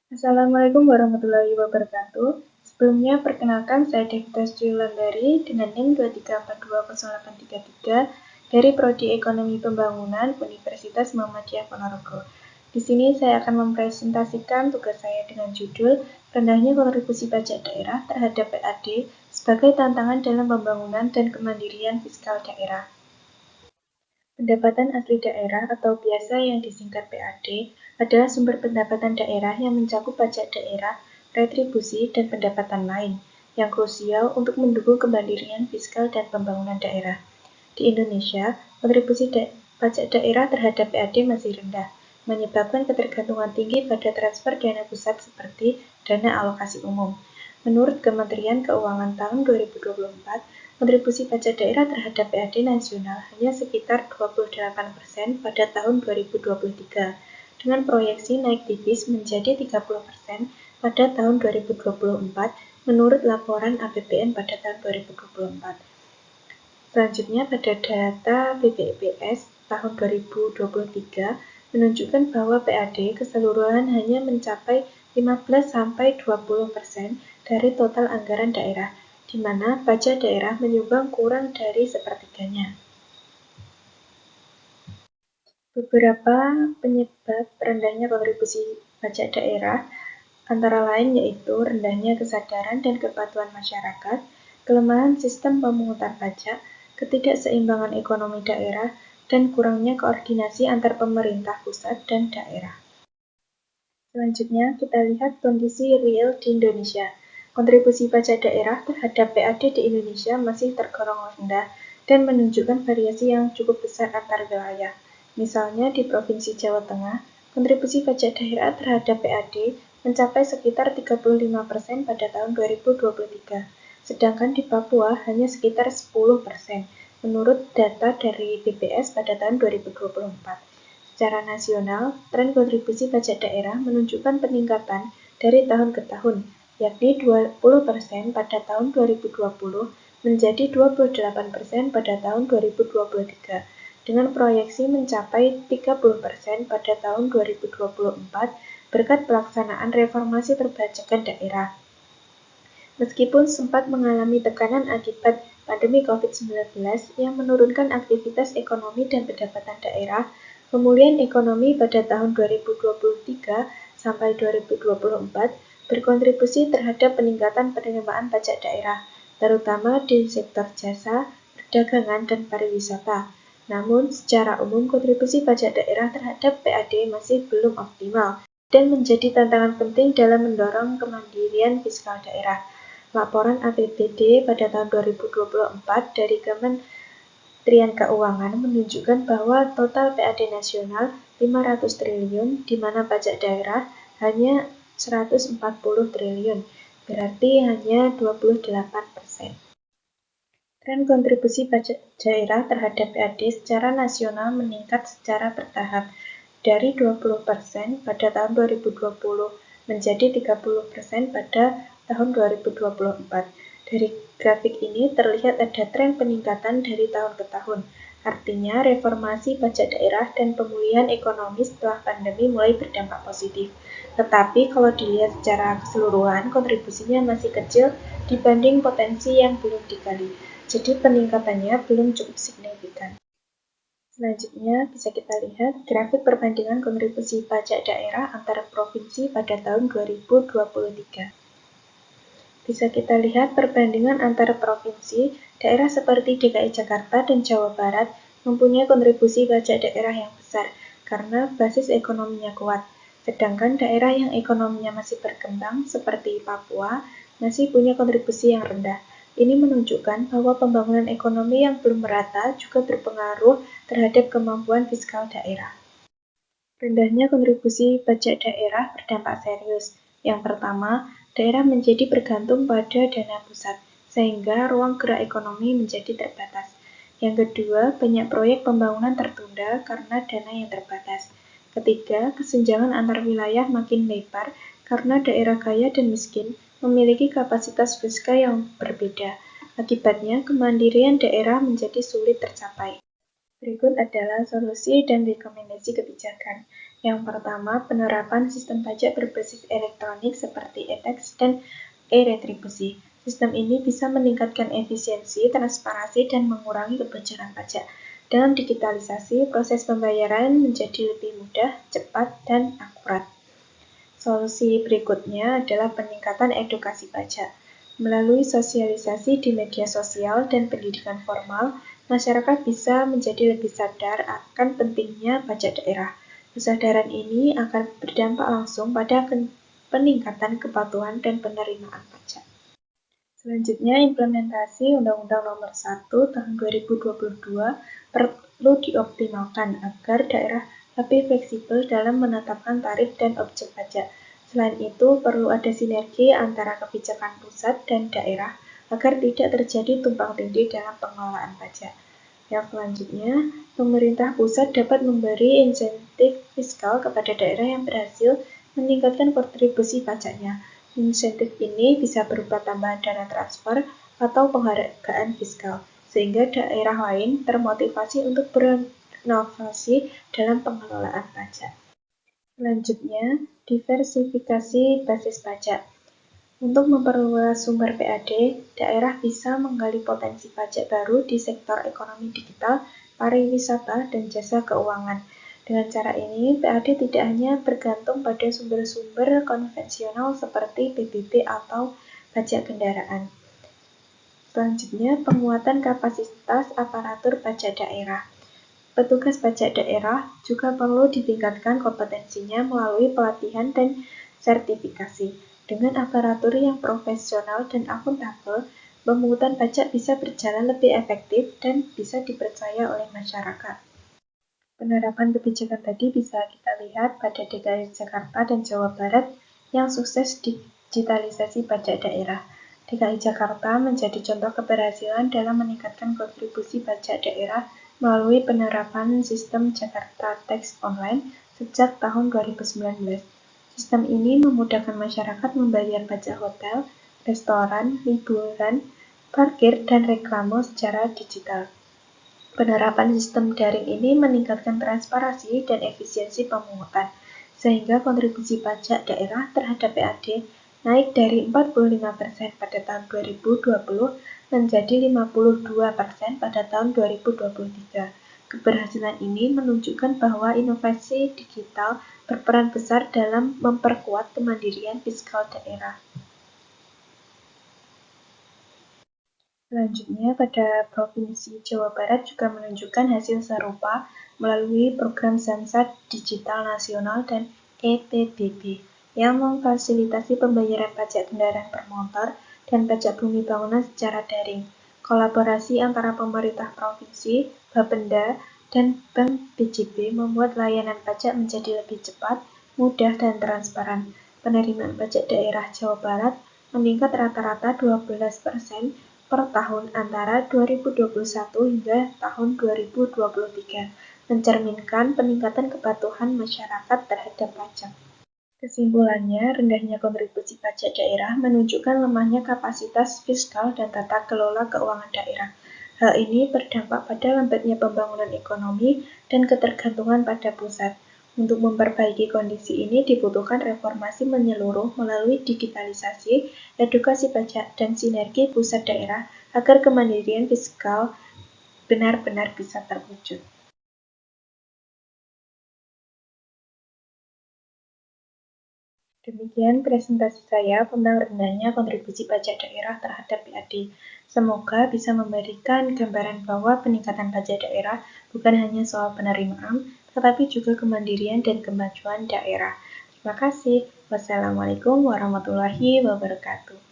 Assalamualaikum warahmatullahi wabarakatuh. Sebelumnya, perkenalkan saya Devita Julandari dengan NIM 23420833 dari Prodi Ekonomi Pembangunan Universitas Muhammadiyah Ponorogo. Di sini saya akan mempresentasikan tugas saya dengan judul Rendahnya Kontribusi Pajak Daerah terhadap PAD sebagai tantangan dalam pembangunan dan kemandirian fiskal daerah. Pendapatan asli daerah atau biasa yang disingkat PAD adalah sumber pendapatan daerah yang mencakup pajak daerah, retribusi, dan pendapatan lain, yang krusial untuk mendukung kemandirian fiskal dan pembangunan daerah. Di Indonesia, kontribusi pajak daerah terhadap PAD masih rendah, menyebabkan ketergantungan tinggi pada transfer dana pusat seperti dana alokasi umum. Menurut Kementerian Keuangan tahun 2024, kontribusi pajak daerah terhadap PAD nasional hanya sekitar 28% pada tahun 2023, dengan proyeksi naik tipis menjadi 30% pada tahun 2024 menurut laporan APBN pada tahun 2024. Selanjutnya, pada data BPPS tahun 2023 menunjukkan bahwa PAD keseluruhan hanya mencapai 15–20% dari total anggaran daerah, di mana pajak daerah menyumbang kurang dari sepertiganya. Beberapa penyebab rendahnya kontribusi pajak daerah antara lain yaitu rendahnya kesadaran dan kepatuhan masyarakat, kelemahan sistem pemungutan pajak, ketidakseimbangan ekonomi daerah, dan kurangnya koordinasi antar pemerintah pusat dan daerah. Selanjutnya, kita lihat kondisi real di Indonesia. Kontribusi pajak daerah terhadap PAD di Indonesia masih tergolong rendah dan menunjukkan variasi yang cukup besar antar wilayah. Misalnya di Provinsi Jawa Tengah, kontribusi pajak daerah terhadap PAD mencapai sekitar 35% pada tahun 2023, sedangkan di Papua hanya sekitar 10%, menurut data dari BPS pada tahun 2024. Secara nasional, tren kontribusi pajak daerah menunjukkan peningkatan dari tahun ke tahun, yakni 20% pada tahun 2020 menjadi 28% pada tahun 2023, dengan proyeksi mencapai 30% pada tahun 2024 berkat pelaksanaan reformasi perpajakan daerah. Meskipun sempat mengalami tekanan akibat pandemi COVID-19 yang menurunkan aktivitas ekonomi dan pendapatan daerah, pemulihan ekonomi pada tahun 2023 sampai 2024 berkontribusi terhadap peningkatan penerimaan pajak daerah, terutama di sektor jasa, perdagangan, dan pariwisata. Namun, secara umum kontribusi pajak daerah terhadap PAD masih belum optimal dan menjadi tantangan penting dalam mendorong kemandirian fiskal daerah. Laporan APBD pada tahun 2024 dari Kementerian Keuangan menunjukkan bahwa total PAD nasional 500 triliun, di mana pajak daerah hanya 140 triliun, berarti hanya 28%. Tren kontribusi pajak daerah terhadap PAD secara nasional meningkat secara bertahap, dari 20% pada tahun 2020 menjadi 30% pada tahun 2024. Dari grafik ini terlihat ada tren peningkatan dari tahun ke tahun. Artinya, reformasi pajak daerah dan pemulihan ekonomi setelah pandemi mulai berdampak positif. Tetapi kalau dilihat secara keseluruhan, kontribusinya masih kecil dibanding potensi yang belum digali. Jadi peningkatannya belum cukup signifikan. Selanjutnya, bisa kita lihat grafik perbandingan kontribusi pajak daerah antar provinsi pada tahun 2023. Bisa kita lihat perbandingan antara provinsi, daerah seperti DKI Jakarta dan Jawa Barat mempunyai kontribusi pajak daerah yang besar karena basis ekonominya kuat, sedangkan daerah yang ekonominya masih berkembang seperti Papua masih punya kontribusi yang rendah. Ini menunjukkan bahwa pembangunan ekonomi yang belum merata juga berpengaruh terhadap kemampuan fiskal daerah. Rendahnya kontribusi pajak daerah berdampak serius. Yang pertama, daerah menjadi bergantung pada dana pusat, sehingga ruang gerak ekonomi menjadi terbatas. Yang kedua, banyak proyek pembangunan tertunda karena dana yang terbatas. Ketiga, kesenjangan antar wilayah makin lebar karena daerah kaya dan miskin memiliki kapasitas fiskal yang berbeda. Akibatnya, kemandirian daerah menjadi sulit tercapai. Berikut adalah solusi dan rekomendasi kebijakan. Yang pertama, penerapan sistem pajak berbasis elektronik seperti e-tax dan e-retribusi. Sistem ini bisa meningkatkan efisiensi, transparansi, dan mengurangi kebocoran pajak. Dengan digitalisasi, proses pembayaran menjadi lebih mudah, cepat, dan akurat. Solusi berikutnya adalah peningkatan edukasi pajak. Melalui sosialisasi di media sosial dan pendidikan formal, masyarakat bisa menjadi lebih sadar akan pentingnya pajak daerah. Kesadaran ini akan berdampak langsung pada peningkatan kepatuhan dan penerimaan pajak. Selanjutnya, implementasi Undang-Undang Nomor 1 Tahun 2022 perlu dioptimalkan agar daerah lebih fleksibel dalam menetapkan tarif dan objek pajak. Selain itu, perlu ada sinergi antara kebijakan pusat dan daerah agar tidak terjadi tumpang tindih dalam pengelolaan pajak. Yang selanjutnya, pemerintah pusat dapat memberi insentif fiskal kepada daerah yang berhasil meningkatkan kontribusi pajaknya. Insentif ini bisa berupa tambahan dana transfer atau penghargaan fiskal, sehingga daerah lain termotivasi untuk berinovasi dalam pengelolaan pajak. Selanjutnya, diversifikasi basis pajak. Untuk memperluas sumber PAD, daerah bisa menggali potensi pajak baru di sektor ekonomi digital, pariwisata, dan jasa keuangan. Dengan cara ini, PAD tidak hanya bergantung pada sumber-sumber konvensional seperti PBB atau pajak kendaraan. Selanjutnya, penguatan kapasitas aparatur pajak daerah. Petugas pajak daerah juga perlu ditingkatkan kompetensinya melalui pelatihan dan sertifikasi. Dengan aparatur yang profesional dan akuntabel, pemungutan pajak bisa berjalan lebih efektif dan bisa dipercaya oleh masyarakat. Penerapan kebijakan tadi bisa kita lihat pada DKI Jakarta dan Jawa Barat yang sukses digitalisasi pajak daerah. DKI Jakarta menjadi contoh keberhasilan dalam meningkatkan kontribusi pajak daerah melalui penerapan sistem Jakarta Tax Online sejak tahun 2019. Sistem ini memudahkan masyarakat membayar pajak hotel, restoran, liburan, parkir, dan reklame secara digital. Penerapan sistem daring ini meningkatkan transparansi dan efisiensi pemungutan, sehingga kontribusi pajak daerah terhadap PAD naik dari 45% pada tahun 2020 menjadi 52% pada tahun 2023. Keberhasilan ini menunjukkan bahwa inovasi digital berperan besar dalam memperkuat kemandirian fiskal daerah. Selanjutnya, pada Provinsi Jawa Barat juga menunjukkan hasil serupa melalui program Samsat Digital Nasional dan EPBB yang memfasilitasi pembayaran pajak kendaraan bermotor dan pajak bumi bangunan secara daring. Kolaborasi antara pemerintah provinsi, Bapenda, dan Bank BJB membuat layanan pajak menjadi lebih cepat, mudah, dan transparan. Penerimaan pajak daerah Jawa Barat meningkat rata-rata 12% per tahun antara 2021 hingga tahun 2023, mencerminkan peningkatan kepatuhan masyarakat terhadap pajak. Kesimpulannya, rendahnya kontribusi pajak daerah menunjukkan lemahnya kapasitas fiskal dan tata kelola keuangan daerah. Hal ini berdampak pada lambatnya pembangunan ekonomi dan ketergantungan pada pusat. Untuk memperbaiki kondisi ini dibutuhkan reformasi menyeluruh melalui digitalisasi, edukasi pajak, dan sinergi pusat daerah agar kemandirian fiskal benar-benar bisa terwujud. Demikian presentasi saya tentang rendahnya kontribusi pajak daerah terhadap PAD. Semoga bisa memberikan gambaran bahwa peningkatan pajak daerah bukan hanya soal penerimaan, tetapi juga kemandirian dan kemajuan daerah. Terima kasih. Wassalamualaikum warahmatullahi wabarakatuh.